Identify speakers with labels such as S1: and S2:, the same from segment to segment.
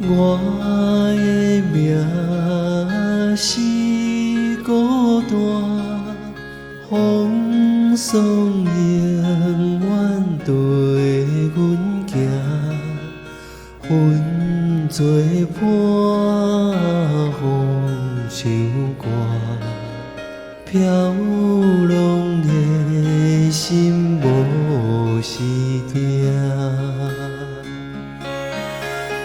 S1: 我的名是孤单，风霜永远对阮行，云作伴，风唱歌，飘浪的心无时定。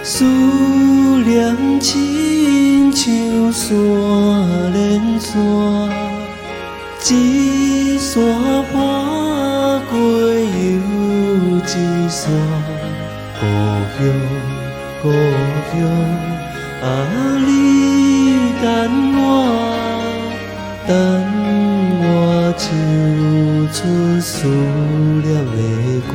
S1: 思念亲像山连山，一山爬过又一山。故乡，故乡，啊，你等我唱出思念的歌。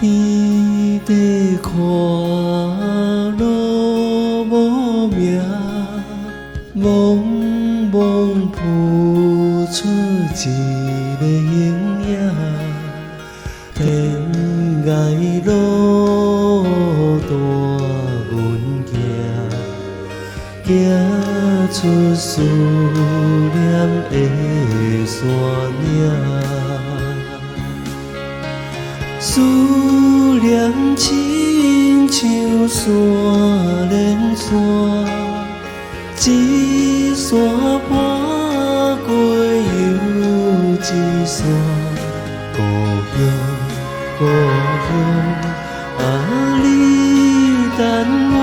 S1: 天地看路无名，茫茫浮出一个影影。天涯路大阮行出思念的山岭。思念亲像山连山，一山爬过又一山。故乡，故乡，啊，你等我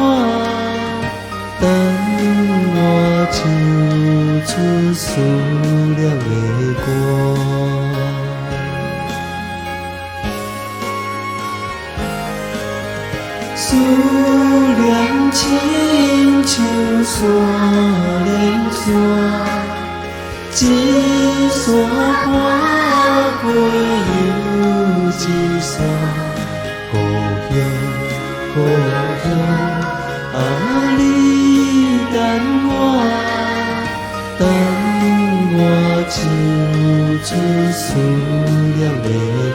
S1: 唱出思念的歌。思念亲像山连山，一山爬过又一山。故乡，故乡，啊，你等我唱出思念的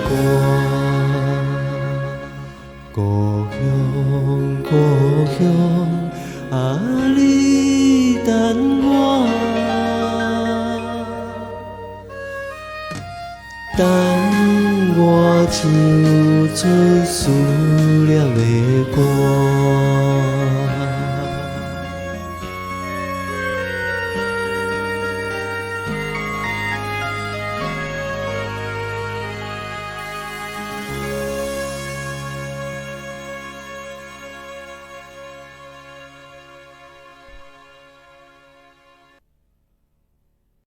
S1: 歌。故乡，故乡，啊，你等我唱出思念的歌。